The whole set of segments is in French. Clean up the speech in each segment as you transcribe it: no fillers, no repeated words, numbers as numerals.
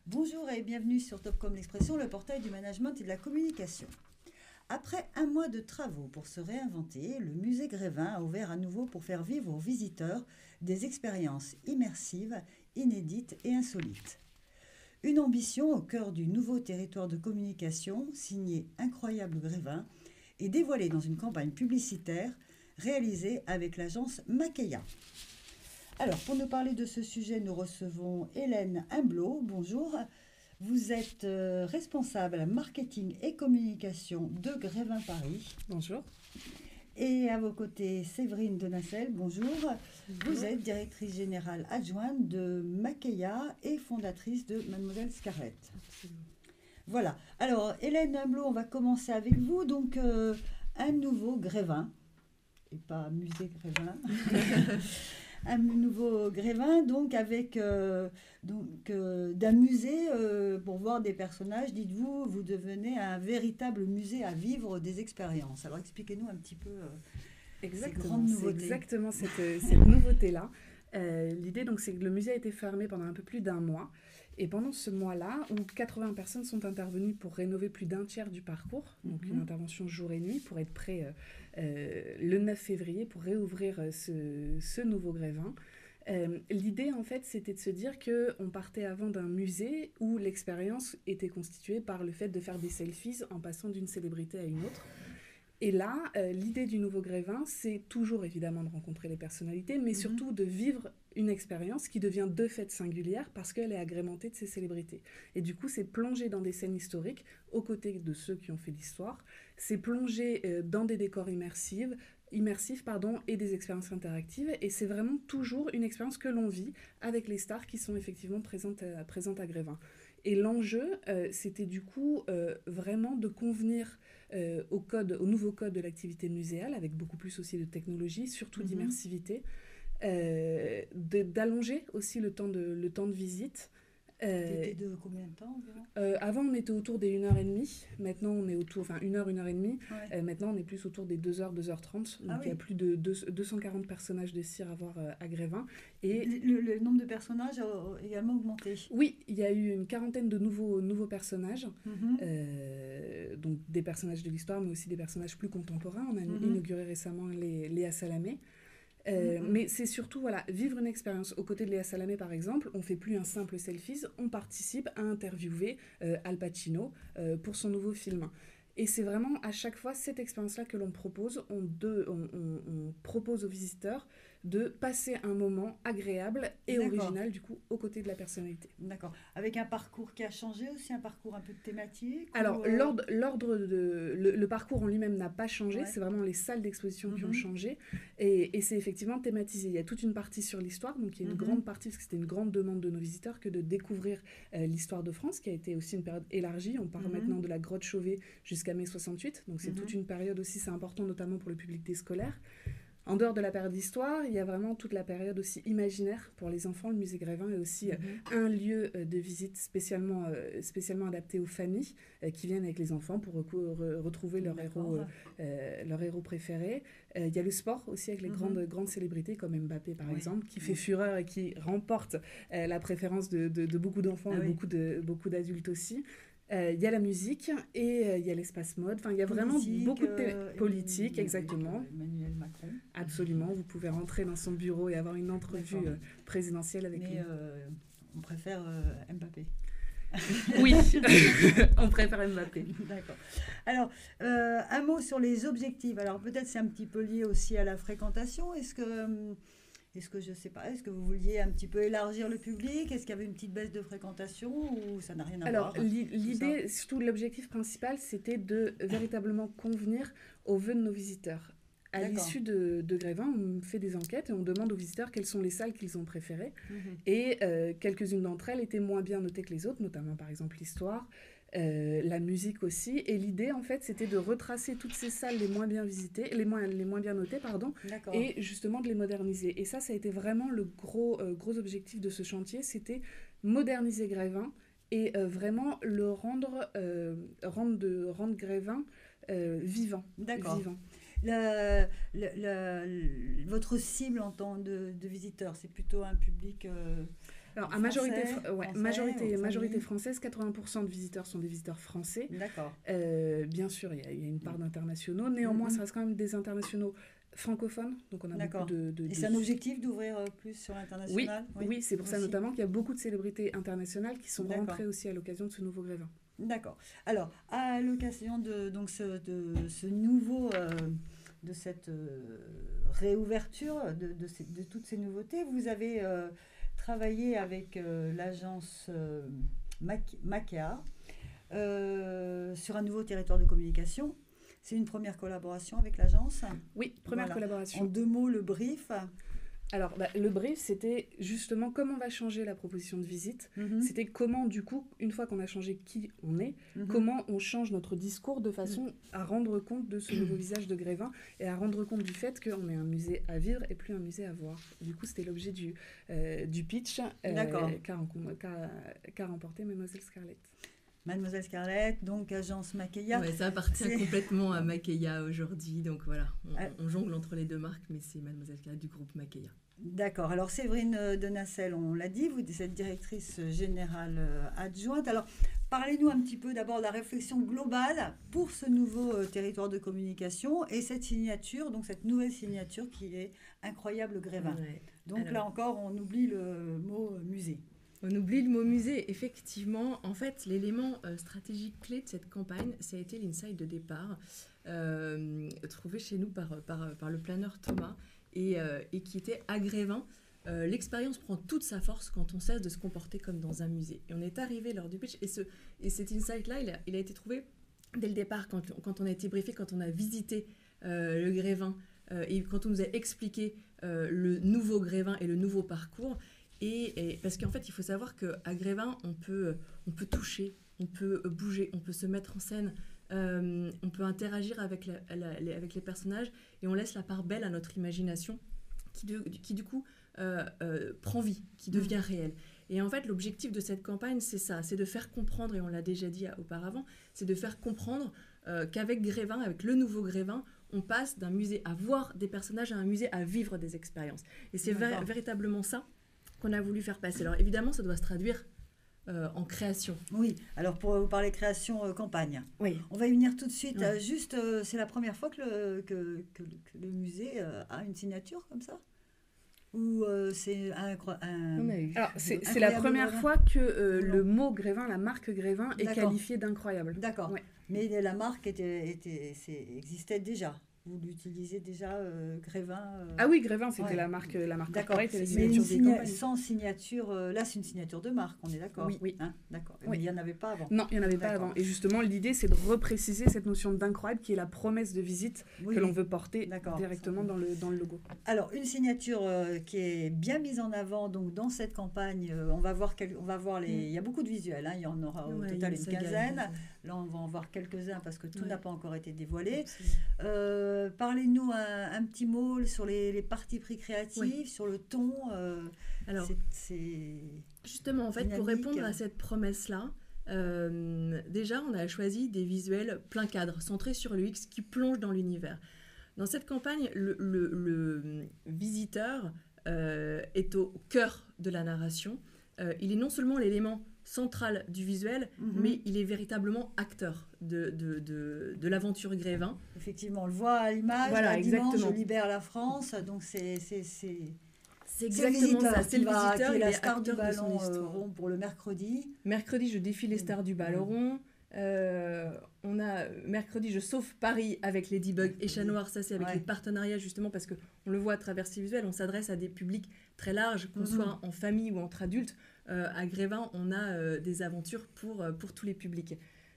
Bonjour et bienvenue sur Topcom l'Expression, le portail du management et de la communication. Après un mois de travaux pour se réinventer, le musée Grévin a ouvert à nouveau pour faire vivre aux visiteurs des expériences immersives, inédites et insolites. Une ambition au cœur du nouveau territoire de communication, signé Incroyable Grévin, et dévoilée dans une campagne publicitaire réalisée avec l'agence Makeya. Alors, pour nous parler de ce sujet, nous recevons Hélène Humblot. Bonjour. Vous êtes responsable marketing et communication de Grévin Paris. Bonjour. Et à vos côtés, Séverine Denacel. Bonjour. Vous êtes directrice générale adjointe de Makeya et fondatrice de Mademoiselle Scarlett. Absolument. Voilà. Alors, Hélène Humblot, on va commencer avec vous. Donc, un nouveau Grévin, et pas musée Grévin. Un nouveau Grévin, donc avec d'un musée pour voir des personnages. Dites-vous, vous devenez un véritable musée à vivre des expériences. Alors expliquez-nous un petit peu ces grandes nouveautés. C'est exactement cette nouveauté-là. L'idée, donc, c'est que le musée a été fermé pendant un peu plus d'un mois. Et pendant ce mois-là, 80 personnes sont intervenues pour rénover plus d'un tiers du parcours. Donc une intervention jour et nuit pour être prêt le 9 février pour réouvrir ce nouveau Grévin. L'idée, en fait, c'était de se dire qu'on partait avant d'un musée où l'expérience était constituée par le fait de faire des selfies en passant d'une célébrité à une autre. Et là, l'idée du nouveau Grévin, c'est toujours évidemment de rencontrer les personnalités, mais surtout de vivre une expérience qui devient de fait singulière parce qu'elle est agrémentée de ces célébrités. Et du coup, c'est plonger dans des scènes historiques aux côtés de ceux qui ont fait l'histoire, c'est plonger dans des décors immersifs, et des expériences interactives. Et c'est vraiment toujours une expérience que l'on vit avec les stars qui sont effectivement présentes à Grévin. Et l'enjeu, c'était du coup vraiment de convenir au nouveau code de l'activité muséale, avec beaucoup plus aussi de technologie, surtout d'immersivité, d'allonger aussi le temps de visite. C'était de combien de temps environ ? Avant, on était autour des 1h30. Maintenant, on est autour, 1h30. Ouais. Maintenant, on est plus autour des 2h, 2h30. Donc, il y a plus de 240 personnages de cire à voir à Grévin. Et le nombre de personnages a également augmenté. Oui, il y a eu une quarantaine de nouveaux personnages. Donc, des personnages de l'histoire, mais aussi des personnages plus contemporains. On a inauguré récemment Léa Salamé. Mais c'est surtout vivre une expérience. Aux côtés de Léa Salamé, par exemple, on ne fait plus un simple selfies, on participe à interviewer Al Pacino pour son nouveau film. Et c'est vraiment à chaque fois cette expérience-là que l'on propose. On propose aux visiteurs de passer un moment agréable et original, du coup, aux côtés de la personnalité. D'accord. Avec un parcours qui a changé aussi, un parcours un peu thématique. Alors, le parcours en lui-même n'a pas changé, c'est vraiment les salles d'exposition qui ont changé, et c'est effectivement thématisé. Il y a toute une partie sur l'histoire, donc il y a une grande partie, parce que c'était une grande demande de nos visiteurs, que de découvrir l'histoire de France, qui a été aussi une période élargie. On part maintenant de la grotte Chauvet jusqu'à mai 68, donc c'est toute une période aussi, c'est important notamment pour le public des scolaires. En dehors de la période d'histoire, il y a vraiment toute la période aussi imaginaire pour les enfants. Le musée Grévin est aussi un lieu de visite spécialement adapté aux familles qui viennent avec les enfants pour retrouver leur héros préféré. Il y a le sport aussi avec les grandes célébrités comme Mbappé par exemple, qui fait fureur et qui remporte la préférence de beaucoup d'enfants et beaucoup d'adultes aussi. Il y a la musique et il y a l'espace mode. Enfin, il y a vraiment beaucoup de politique, exactement. Emmanuel Macron. Absolument. Vous pouvez rentrer dans son bureau et avoir une entrevue présidentielle avec lui. Mais on préfère Mbappé. Oui, on préfère Mbappé. D'accord. Alors, un mot sur les objectifs. Alors, peut-être c'est un petit peu lié aussi à la fréquentation. Est-ce que, je ne sais pas, est-ce que vous vouliez un petit peu élargir le public ? Est-ce qu'il y avait une petite baisse de fréquentation ou ça n'a rien à voir ? Alors, l'idée, surtout l'objectif principal, c'était de véritablement convenir aux vœux de nos visiteurs. À l'issue de Grévin, on fait des enquêtes et on demande aux visiteurs quelles sont les salles qu'ils ont préférées. Et quelques-unes d'entre elles étaient moins bien notées que les autres, notamment par exemple l'histoire, la musique aussi. Et l'idée, en fait, c'était de retracer toutes ces salles les moins bien visitées, les moins bien notées, et justement de les moderniser. Et ça a été vraiment le gros objectif de ce chantier, c'était moderniser Grévin et vraiment le rendre Grévin vivant. D'accord. Vivant. Votre cible en tant de visiteur, c'est plutôt un public Alors, à Français, majorité française, 80% de visiteurs sont des visiteurs français. D'accord. Bien sûr, il y a une part d'internationaux. Néanmoins, ça reste quand même des internationaux francophones. Donc, on a beaucoup Et c'est un objectif d'ouvrir plus sur l'international? Oui, c'est pour ça notamment qu'il y a beaucoup de célébrités internationales qui sont rentrées aussi à l'occasion de ce nouveau Grévin. D'accord. Alors, à l'occasion de ce nouveau, de cette réouverture de toutes ces nouveautés, vous avez travaillé avec l'agence Makea sur un nouveau territoire de communication. C'est une première collaboration avec l'agence? Oui, première collaboration. En 2 mots, le brief. Alors, le brief, c'était justement comment on va changer la proposition de visite. C'était comment, du coup, une fois qu'on a changé qui on est, comment on change notre discours de façon à rendre compte de ce nouveau visage de Grévin et à rendre compte du fait qu'on est un musée à vivre et plus un musée à voir. Du coup, c'était l'objet du pitch qu'a remporté Mademoiselle Scarlett. Mademoiselle Scarlett, donc agence Makea. Ouais, ça appartient complètement à Makea aujourd'hui. Donc voilà, on jongle entre les deux marques, mais c'est Mademoiselle Scarlett du groupe Makea. D'accord. Alors Séverine de Nacelle, on l'a dit, vous êtes directrice générale adjointe. Alors parlez-nous un petit peu d'abord de la réflexion globale pour ce nouveau territoire de communication et cette signature, donc cette nouvelle signature qui est Incroyable Grévin. Ouais. Donc là encore, on oublie le mot musée. On oublie le mot musée. Effectivement, en fait, l'élément stratégique clé de cette campagne, ça a été l'insight de départ, trouvé chez nous par le planeur Thomas, et qui était à Grévin. L'expérience prend toute sa force quand on cesse de se comporter comme dans un musée. Et on est arrivé lors du pitch, et cet insight-là, il a été trouvé dès le départ, quand on a été briefé, quand on a visité le Grévin, et quand on nous a expliqué le nouveau Grévin et le nouveau parcours. Et parce qu'en fait, il faut savoir qu'à Grévin, on peut toucher, on peut bouger, on peut se mettre en scène, on peut interagir avec les personnages, et on laisse la part belle à notre imagination qui du coup prend vie, qui devient réelle. Et en fait, l'objectif de cette campagne, c'est ça, c'est de faire comprendre, et on l'a déjà dit auparavant, c'est de faire comprendre qu'avec Grévin, avec le nouveau Grévin, on passe d'un musée à voir des personnages à un musée à vivre des expériences. Et c'est véritablement ça qu'on a voulu faire passer. Alors évidemment, ça doit se traduire en création. Oui, alors pour vous parler création campagne. Oui. On va y venir tout de suite. Oui. Juste, c'est la première fois que le musée a une signature comme ça? Ou c'est Alors, c'est la première fois que le mot Grévin, la marque Grévin, est qualifiée d'incroyable. D'accord. Ouais. Mais la marque existait déjà. Vous l'utilisez déjà, Grévin Ah oui, Grévin, c'était la marque corporate et la signature des campagnes. Sans signature, là c'est une signature de marque, on est d'accord? Oui. Hein, d'accord. Oui. Mais il n'y en avait pas avant? Non, il n'y en avait pas avant. Et justement, l'idée, c'est de repréciser cette notion d'incroyable qui est la promesse de visite que l'on veut porter directement dans le logo. Alors, une signature qui est bien mise en avant donc, dans cette campagne, on va voir il y a beaucoup de visuels, hein, il y en aura au total une quinzaine. Là, on va en voir quelques-uns parce que tout n'a pas encore été dévoilé. Parlez-nous un petit mot sur les parties pris créatives, sur le ton. Alors, justement, en fait, pour répondre à cette promesse-là, déjà, on a choisi des visuels plein cadre, centrés sur le X, qui plongent dans l'univers. Dans cette campagne, le visiteur est au cœur de la narration. Il est non seulement l'élément central du visuel, mais il est véritablement acteur de l'aventure Grévin. Effectivement, on le voit à l'image, voilà, dimanche, je libère la France, donc c'est exactement ça, c'est le visiteur, qui est la star du ballon rond pour le mercredi. Mercredi, je défie les stars du ballon rond. On a mercredi, je sauve Paris avec Ladybug et Chat Noir. Ça, c'est avec les partenariats, justement, parce qu'on le voit à travers ces visuels. On s'adresse à des publics très larges, qu'on soit en famille ou entre adultes. À Grévin, on a des aventures pour tous les publics.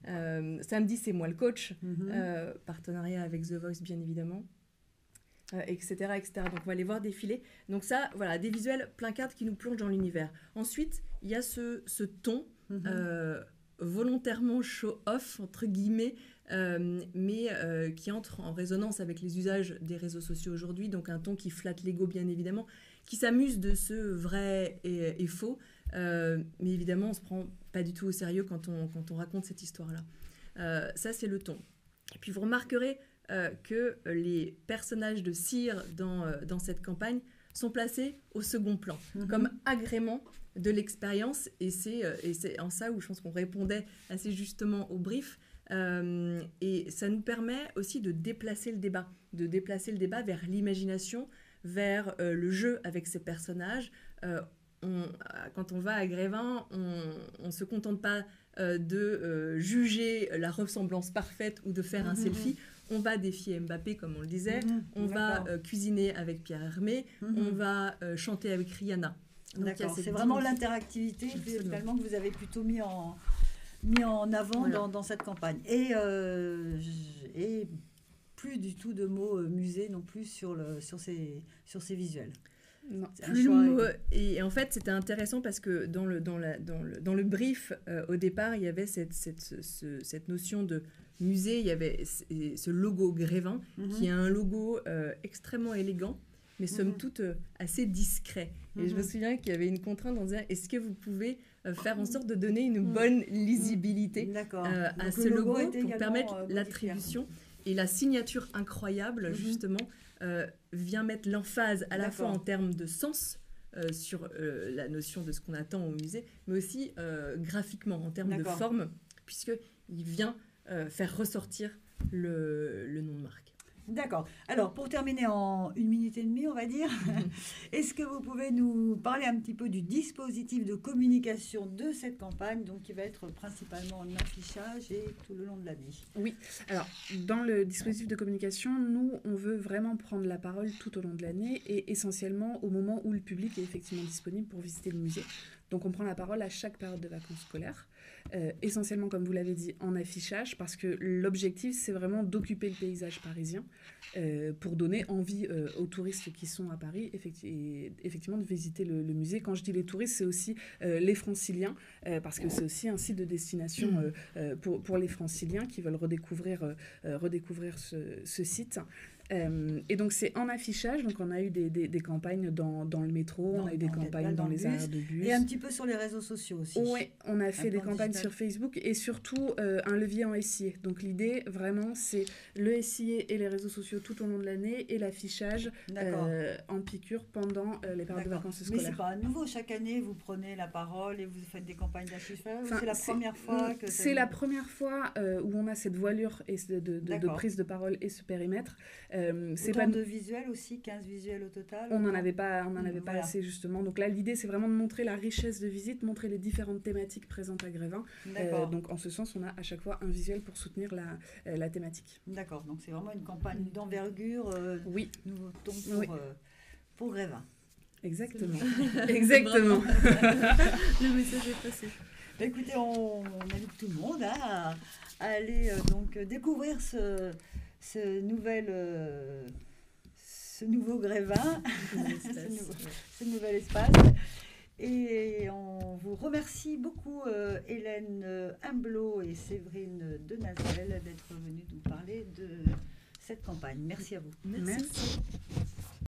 Samedi, c'est moi le coach. Partenariat avec The Voice, bien évidemment. Etc., etc. Donc, on va les voir défiler. Donc ça, voilà, des visuels plein cadre qui nous plongent dans l'univers. Ensuite, il y a ce ton volontairement show-off, entre guillemets, mais qui entre en résonance avec les usages des réseaux sociaux aujourd'hui. Donc, un ton qui flatte l'ego, bien évidemment, qui s'amuse de ce vrai et faux. Mais évidemment, on ne se prend pas du tout au sérieux quand on raconte cette histoire-là. Ça, c'est le ton. Et puis, vous remarquerez que les personnages de cire dans cette campagne sont placés au second plan, comme agrément de l'expérience. Et c'est en ça où je pense qu'on répondait assez justement au brief. Et ça nous permet aussi de déplacer le débat vers l'imagination, vers le jeu avec ces personnages. Quand on va à Grévin, on ne se contente pas de juger la ressemblance parfaite ou de faire un selfie. On va défier Mbappé, comme on le disait. On va cuisiner avec Pierre Hermé. On va chanter avec Rihanna. D'accord, c'est vraiment l'interactivité finalement que vous avez plutôt mis en avant dans cette campagne. Et plus du tout de mots musée non plus sur ces visuels. Non. Et en fait, c'était intéressant parce que dans le brief, au départ, il y avait cette notion de musée. Il y avait ce logo Grévin, qui est un logo extrêmement élégant, mais somme toute assez discret. Et je me souviens qu'il y avait une contrainte en disant, est-ce que vous pouvez faire en sorte de donner une bonne lisibilité à ce logo pour permettre l'attribution. Et la signature incroyable, justement, vient mettre l'emphase à la fois en termes de sens sur la notion de ce qu'on attend au musée, mais aussi graphiquement, en termes de forme, puisqu'il vient faire ressortir le nom de marque. D'accord. Alors, pour terminer en 1 minute et demie, on va dire, est-ce que vous pouvez nous parler un petit peu du dispositif de communication de cette campagne, donc qui va être principalement en affichage et tout le long de l'année? Oui. Alors, dans le dispositif de communication, nous, on veut vraiment prendre la parole tout au long de l'année et essentiellement au moment où le public est effectivement disponible pour visiter le musée. Donc, on prend la parole à chaque période de vacances scolaires. Essentiellement, comme vous l'avez dit, en affichage, parce que l'objectif, c'est vraiment d'occuper le paysage parisien pour donner envie aux touristes qui sont à Paris, effectivement, de visiter le musée. Quand je dis les touristes, c'est aussi les franciliens, parce que c'est aussi un site de destination pour les franciliens qui veulent redécouvrir ce site. Et donc c'est en affichage, donc on a eu des campagnes dans le métro, on a eu des campagnes dans les arrêts de bus. Et un petit peu sur les réseaux sociaux aussi. Oui, on a fait des campagnes sur Facebook et surtout un levier en SIA. Donc l'idée vraiment c'est le SIA et les réseaux sociaux tout au long de l'année et l'affichage en piqûre pendant les périodes de vacances scolaires. Mais c'est pas nouveau, chaque année vous prenez la parole et vous faites des campagnes d'affichage. C'est la première fois que c'est la première fois où on a cette voilure et de prise de parole et ce périmètre. C'est pas de visuels aussi, 15 visuels au total. On n'en avait pas assez justement. Donc là, l'idée, c'est vraiment de montrer la richesse de visite, montrer les différentes thématiques présentes à Grévin. Donc en ce sens, on a à chaque fois un visuel pour soutenir la thématique. D'accord, donc c'est vraiment une campagne d'envergure. Oui. Nouveau ton pour Grévin. Exactement. Exactement. Le message est passé. Écoutez, on invite tout le monde à aller donc découvrir ce nouveau Grévin, ce nouvel espace. Et on vous remercie beaucoup, Hélène Humblot et Séverine Denazel, d'être venues nous parler de cette campagne. Merci à vous. Merci.